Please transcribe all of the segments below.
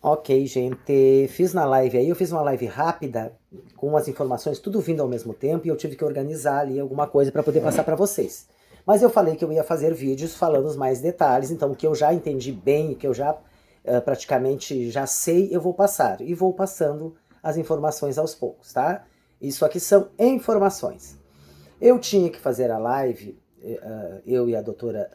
Ok, gente, fiz na live aí, eu fiz uma live rápida, com as informações tudo vindo ao mesmo tempo, e eu tive que organizar ali alguma coisa para poder passar para vocês. Mas eu falei que eu ia fazer vídeos falando os mais detalhes, então o que eu já entendi bem, o que eu já praticamente já sei, eu vou passar. E vou passando as informações aos poucos, tá? Isso aqui são informações. Eu tinha que fazer a live, eu e a doutora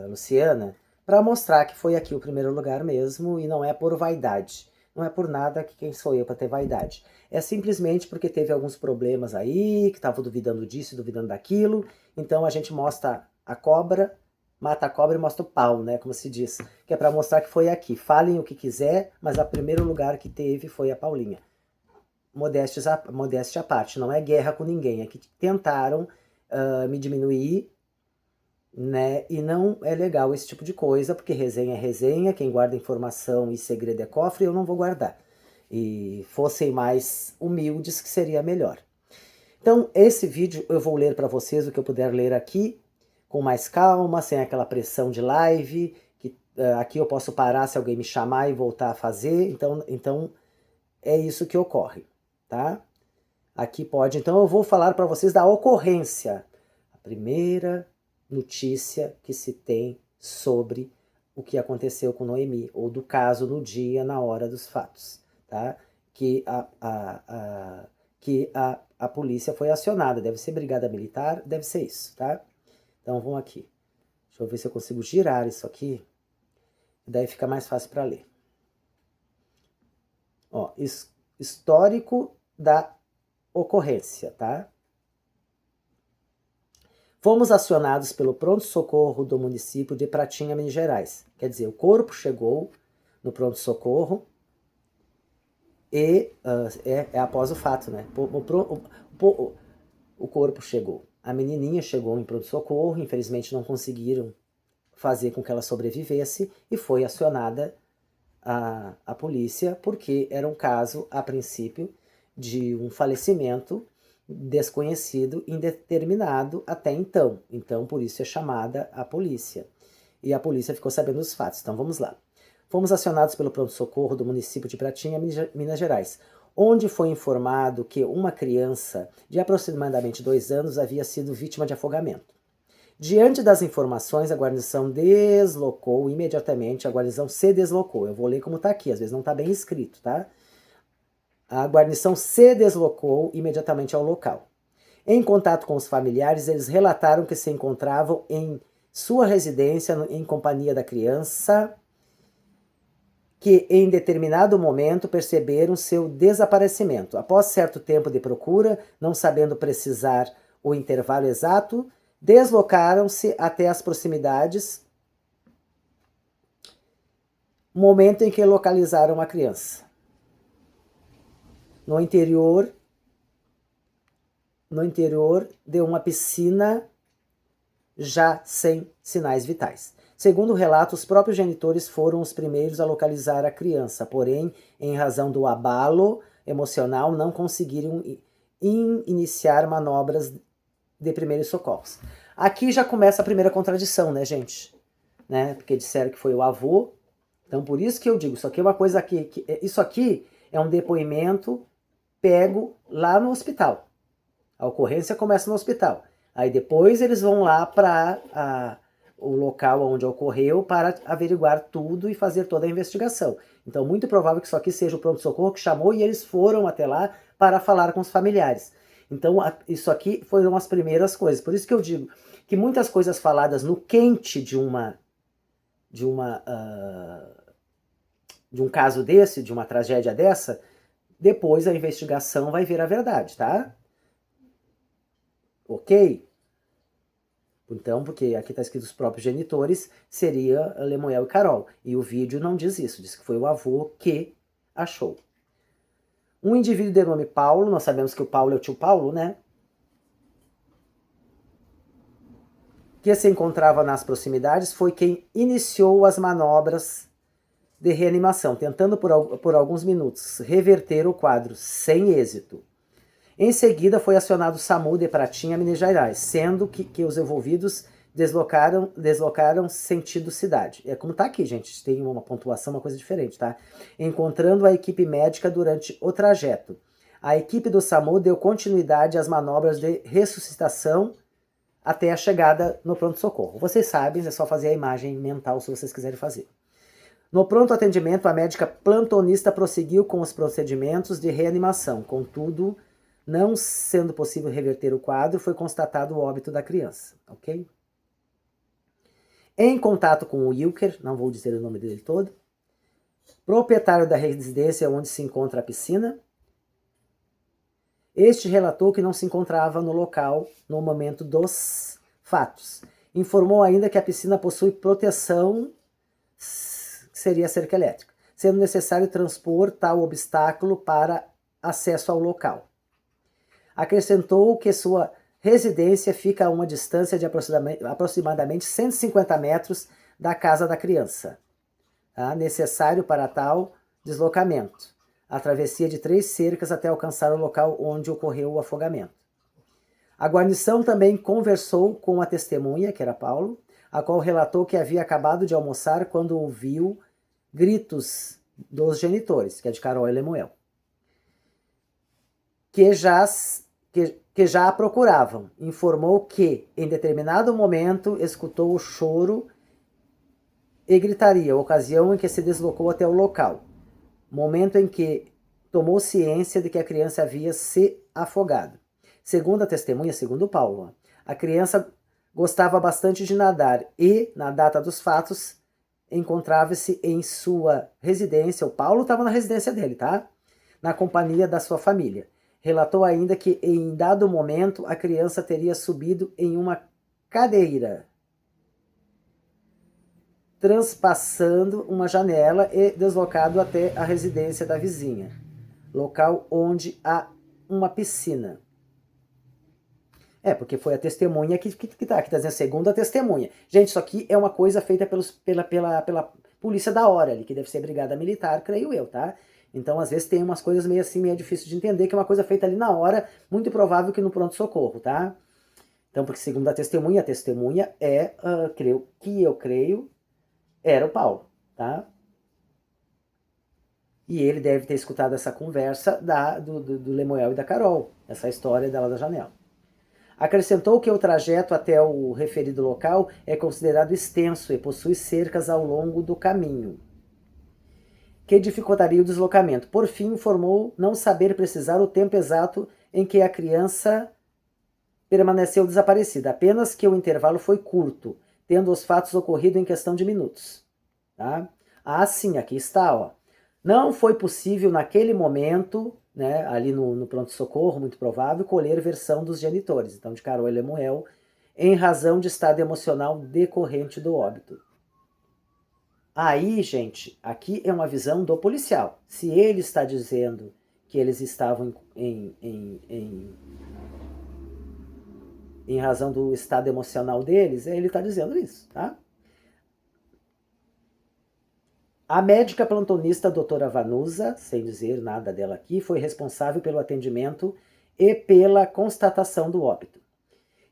Luciana, para mostrar que foi aqui o primeiro lugar mesmo, e não é por vaidade. Não é por nada que quem sou eu para ter vaidade. É simplesmente porque teve alguns problemas aí, que estavam duvidando disso, duvidando daquilo. Então a gente mostra a cobra, mata a cobra e mostra o pau, né? Como se diz. Que é para mostrar que foi aqui. Falem o que quiser, mas o primeiro lugar que teve foi a Paulinha. Modéstia à parte, não é guerra com ninguém. É que tentaram me diminuir, né? E não é legal esse tipo de coisa, porque resenha é resenha, quem guarda informação e segredo é cofre, eu não vou guardar. E fossem mais humildes, que seria melhor. Então, esse vídeo eu vou ler para vocês o que eu puder ler aqui, com mais calma, sem aquela pressão de live, que aqui eu posso parar se alguém me chamar e voltar a fazer, então é isso que ocorre, tá? Aqui pode, então eu vou falar para vocês da ocorrência. A primeira notícia que se tem sobre o que aconteceu com Noemi, ou do caso no dia, na hora dos fatos, tá? Que a polícia foi acionada, deve ser brigada militar, deve ser isso, tá? Então vamos aqui. Deixa eu ver se eu consigo girar isso aqui, daí fica mais fácil para ler. Ó, histórico da ocorrência, tá? Fomos acionados pelo pronto-socorro do município de Pratinha, Minas Gerais. Quer dizer, o corpo chegou no pronto-socorro e é após o fato, né? O corpo chegou. A menininha chegou em pronto-socorro, infelizmente não conseguiram fazer com que ela sobrevivesse e foi acionada a polícia porque era um caso, a princípio, de um falecimento desconhecido, indeterminado até então. Então, por isso é chamada a polícia. E a polícia ficou sabendo dos fatos. Então, vamos lá. Fomos acionados pelo pronto-socorro do município de Pratinha, Minas Gerais, onde foi informado que uma criança de aproximadamente 2 anos havia sido vítima de afogamento. Diante das informações, a guarnição deslocou imediatamente, a guarnição se deslocou. Eu vou ler como está aqui, às vezes não está bem escrito, tá? A guarnição se deslocou imediatamente ao local. Em contato com os familiares, eles relataram que se encontravam em sua residência em companhia da criança, que em determinado momento perceberam seu desaparecimento. Após certo tempo de procura, não sabendo precisar o intervalo exato, deslocaram-se até as proximidades, momento em que localizaram a criança. No interior de uma piscina já sem sinais vitais. Segundo o relato, os próprios genitores foram os primeiros a localizar a criança, porém, em razão do abalo emocional, não conseguiram iniciar manobras de primeiros socorros. Aqui já começa a primeira contradição, né, gente? Né? Porque disseram que foi o avô. Então, por isso que eu digo, isso aqui é uma coisa isso aqui é um depoimento pego lá no hospital. A ocorrência começa no hospital. Aí depois eles vão lá para o local onde ocorreu para averiguar tudo e fazer toda a investigação. Então, muito provável que isso aqui seja o pronto-socorro que chamou e eles foram até lá para falar com os familiares. Então, isso aqui foram as primeiras coisas. Por isso que eu digo que muitas coisas faladas no quente de um caso desse, de uma tragédia dessa, depois a investigação vai ver a verdade, tá? Ok? Então, porque aqui está escrito os próprios genitores, seria Lemuel e Carol. E o vídeo não diz isso, diz que foi o avô que achou. Um indivíduo de nome Paulo, nós sabemos que o Paulo é o tio Paulo, né? Que se encontrava nas proximidades, foi quem iniciou as manobras de reanimação, tentando por alguns minutos reverter o quadro, sem êxito. Em seguida, foi acionado o SAMU de Pratinha, Minas Gerais, sendo que os envolvidos deslocaram sentido cidade. É como tá aqui, gente, tem uma pontuação, uma coisa diferente, tá? Encontrando a equipe médica durante o trajeto. A equipe do SAMU deu continuidade às manobras de ressuscitação até a chegada no pronto-socorro. Vocês sabem, é só fazer a imagem mental se vocês quiserem fazer. No pronto atendimento, a médica plantonista prosseguiu com os procedimentos de reanimação. Contudo, não sendo possível reverter o quadro, foi constatado o óbito da criança, ok? Em contato com o Wilker, não vou dizer o nome dele todo, proprietário da residência onde se encontra a piscina, este relatou que não se encontrava no local no momento dos fatos. Informou ainda que a piscina possui proteção, que seria a cerca elétrica, sendo necessário transpor tal obstáculo para acesso ao local. Acrescentou que sua residência fica a uma distância de aproximadamente 150 metros da casa da criança, tá? Necessário para tal deslocamento. A travessia de 3 cercas até alcançar o local onde ocorreu o afogamento. A guarnição também conversou com a testemunha, que era Paulo, a qual relatou que havia acabado de almoçar quando ouviu gritos dos genitores, que é de Carol e Lemuel, que já a procuravam. Informou que, em determinado momento, escutou o choro e gritaria, ocasião em que se deslocou até o local, momento em que tomou ciência de que a criança havia se afogado. Segundo a testemunha, segundo Paulo, a criança gostava bastante de nadar e, na data dos fatos, encontrava-se em sua residência. O Paulo estava na residência dele, tá? Na companhia da sua família. Relatou ainda que, em dado momento, a criança teria subido em uma cadeira, transpassando uma janela e deslocado até a residência da vizinha, local onde há uma piscina. Porque foi a testemunha que tá dizendo, segundo a testemunha. Gente, isso aqui é uma coisa feita pela polícia da hora ali, que deve ser brigada militar, creio eu, tá? Então, às vezes, tem umas coisas meio assim, meio difícil de entender, que é uma coisa feita ali na hora, muito provável que no pronto-socorro, tá? Então, porque segundo a testemunha eu creio, era o Paulo, tá? E ele deve ter escutado essa conversa do Lemuel e da Carol, essa história dela da janela. Acrescentou que o trajeto até o referido local é considerado extenso e possui cercas ao longo do caminho, que dificultaria o deslocamento. Por fim, informou não saber precisar o tempo exato em que a criança permaneceu desaparecida, apenas que o intervalo foi curto, tendo os fatos ocorrido em questão de minutos. Tá? Sim, aqui está, ó. Não foi possível naquele momento, né, ali no pronto-socorro, muito provável, colher versão dos genitores, então de Carol e Lemuel, em razão de estado emocional decorrente do óbito. Aí, gente, aqui é uma visão do policial. Se ele está dizendo que eles estavam em razão do estado emocional deles, ele está dizendo isso, tá? A médica plantonista doutora Vanusa, sem dizer nada dela aqui, foi responsável pelo atendimento e pela constatação do óbito.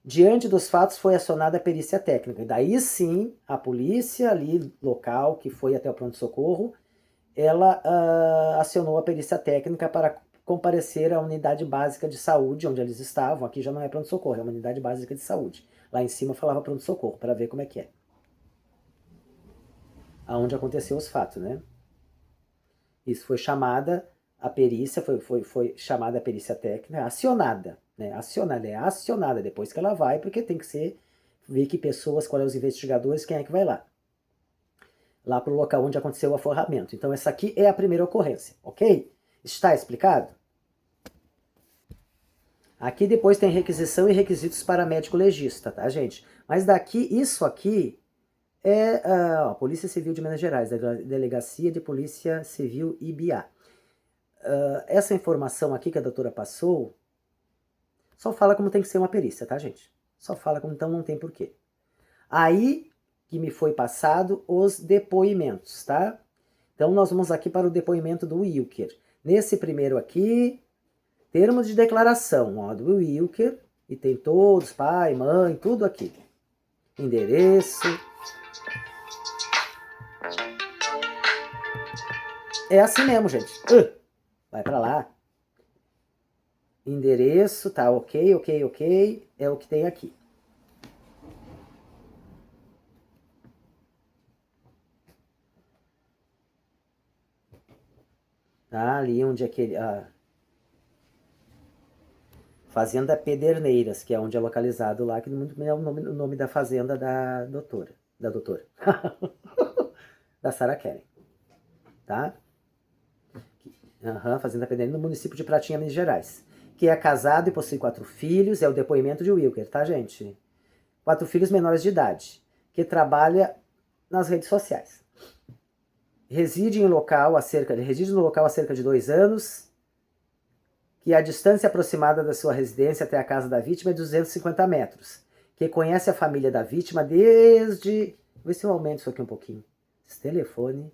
Diante dos fatos foi acionada a perícia técnica. E daí sim, a polícia ali local, que foi até o pronto-socorro, ela acionou a perícia técnica para comparecer à unidade básica de saúde, onde eles estavam. Aqui já não é pronto-socorro, é uma unidade básica de saúde. Lá em cima falava pronto-socorro, para ver como é que é. Aonde aconteceu os fatos, né? Isso foi chamada a perícia, foi chamada a perícia técnica, acionada, né? Acionada depois que ela vai, porque tem que ser, ver que pessoas, qual é os investigadores, quem é que vai lá. Lá para o local onde aconteceu o aforramento. Então essa aqui é a primeira ocorrência, ok? Está explicado? Aqui depois tem requisição e requisitos para médico legista, tá, gente? Mas daqui, isso aqui é a Polícia Civil de Minas Gerais, da Delegacia de Polícia Civil IBA. Essa informação aqui que a doutora passou, só fala como tem que ser uma perícia, tá, gente? Só fala como, então não tem porquê. Aí que me foi passado os depoimentos, tá? Então nós vamos aqui para o depoimento do Wilker. Nesse primeiro aqui, termos de declaração, ó, do Wilker, e tem todos, pai, mãe, tudo aqui. endereço. É assim mesmo, gente. Vai pra lá. Endereço, tá, ok. É o que tem aqui. Tá, ali onde é aquele... Fazenda Pederneiras, que é onde é localizado lá, que muito é o nome da fazenda da doutora. Da Sarah Kelly. Tá? Fazenda Pederneiras, no município de Pratinha, Minas Gerais. Que é casado e possui 4 filhos, é o depoimento de Wilker, tá, gente? 4 filhos menores de idade, que trabalha nas redes sociais. Reside no local há cerca de 2 anos, que a distância aproximada da sua residência até a casa da vítima é 250 metros, que conhece a família da vítima desde... Vou ver se eu aumento isso aqui um pouquinho. Esse telefone.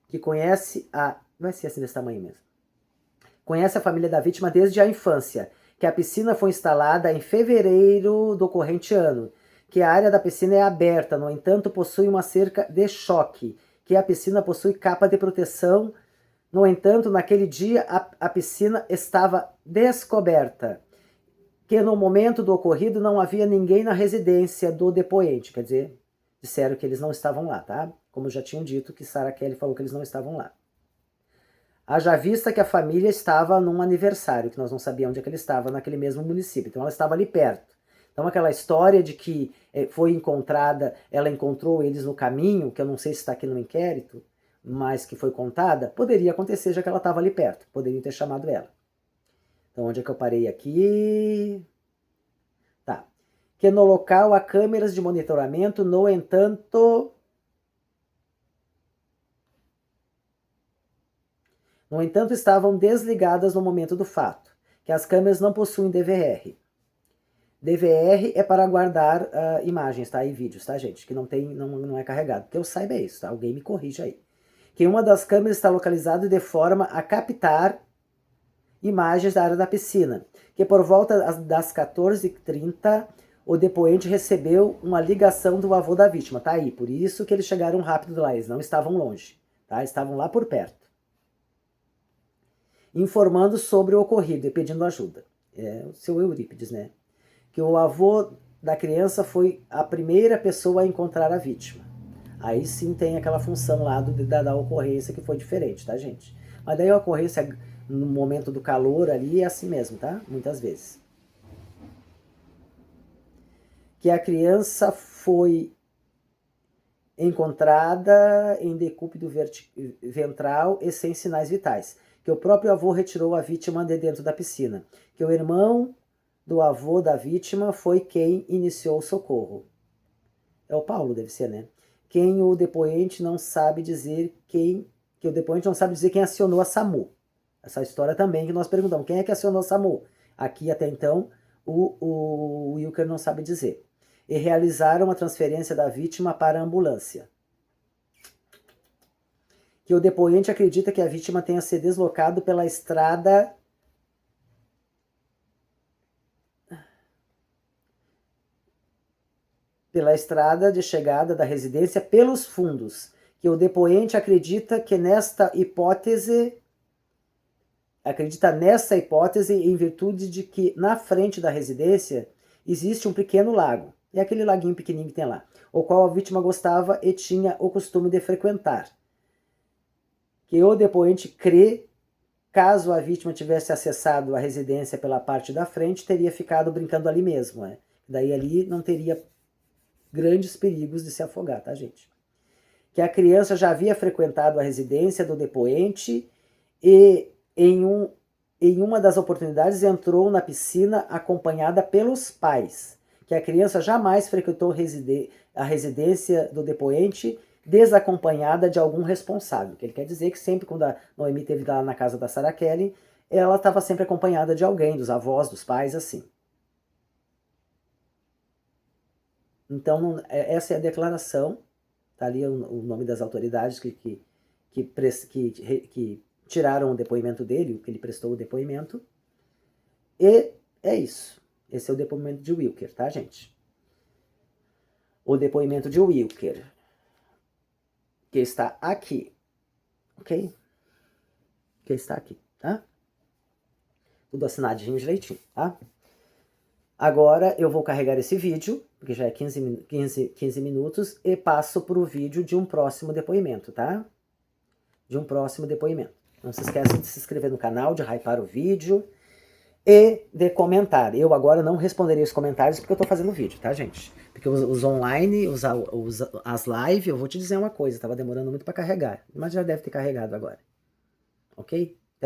Que conhece a... Vai ser assim desse tamanho mesmo. Conhece a família da vítima desde a infância, que a piscina foi instalada em fevereiro do corrente ano, que a área da piscina é aberta, no entanto possui uma cerca de choque, que a piscina possui capa de proteção. No entanto, naquele dia a piscina estava descoberta, que no momento do ocorrido não havia ninguém na residência do depoente. Quer dizer, disseram que eles não estavam lá, tá? Como já tinham dito que Sarah Kelly falou que eles não estavam lá. Haja vista que a família estava num aniversário, que nós não sabíamos onde é que ele estava, naquele mesmo município. Então ela estava ali perto. Então aquela história de que foi encontrada, ela encontrou eles no caminho, que eu não sei se está aqui no inquérito, mas que foi contada, poderia acontecer já que ela estava ali perto. Poderiam ter chamado ela. Então onde é que eu parei aqui? Tá. Que no local há câmeras de monitoramento, no entanto... No entanto, estavam desligadas no momento do fato, que as câmeras não possuem DVR. DVR é para guardar imagens, tá? E vídeos, tá, gente? Que não é carregado. Que eu saiba é isso, tá? Alguém me corrija aí. Que uma das câmeras está localizada de forma a captar imagens da área da piscina. Que por volta das 14h30, o depoente recebeu uma ligação do avô da vítima, tá aí. Por isso que eles chegaram rápido lá, eles não estavam longe, tá? Estavam lá por perto. Informando sobre o ocorrido e pedindo ajuda. É o seu Eurípides, né? Que o avô da criança foi a primeira pessoa a encontrar a vítima. Aí sim tem aquela função lá da ocorrência que foi diferente, tá, gente? Mas daí a ocorrência no momento do calor ali é assim mesmo, tá? Muitas vezes. Que a criança foi encontrada em decúbito ventral e sem sinais vitais. Que o próprio avô retirou a vítima de dentro da piscina. Que o irmão do avô da vítima foi quem iniciou o socorro. É o Paulo, deve ser, né? Quem o depoente não sabe dizer quem... Que o depoente não sabe dizer quem acionou a SAMU. Essa história também que nós perguntamos. Quem é que acionou a SAMU? Aqui até então o Wilker não sabe dizer. E realizaram a transferência da vítima para a ambulância. Que o depoente acredita que a vítima tenha se deslocado pela estrada de chegada da residência pelos fundos. Que o depoente acredita nessa hipótese em virtude de que na frente da residência existe um pequeno lago. É aquele laguinho pequenininho que tem lá, o qual a vítima gostava e tinha o costume de frequentar. Que o depoente crê, caso a vítima tivesse acessado a residência pela parte da frente, teria ficado brincando ali mesmo, né? Daí ali não teria grandes perigos de se afogar, tá, gente? Que a criança já havia frequentado a residência do depoente e em uma das oportunidades entrou na piscina acompanhada pelos pais. Que a criança jamais frequentou a residência do depoente desacompanhada de algum responsável. Que ele quer dizer que sempre quando a Noemi esteve lá na casa da Sarah Kelly, ela estava sempre acompanhada de alguém, dos avós, dos pais, assim. Então, essa é a declaração, tá ali o nome das autoridades que tiraram o depoimento dele, que ele prestou o depoimento. E é isso. Esse é o depoimento de Wilker, tá, gente? o depoimento de Wilker, que está aqui, ok? Que está aqui, tá? Tudo assinadinho direitinho, tá? Agora eu vou carregar esse vídeo, porque já é 15 minutos, e passo para o vídeo de um próximo depoimento, tá? De um próximo depoimento. Não se esqueçam de se inscrever no canal, de hypar o vídeo e de comentar. Eu agora não responderei os comentários porque eu tô fazendo vídeo, tá, gente? Porque os online, as lives, eu vou te dizer uma coisa, tava demorando muito para carregar, mas já deve ter carregado agora. Ok?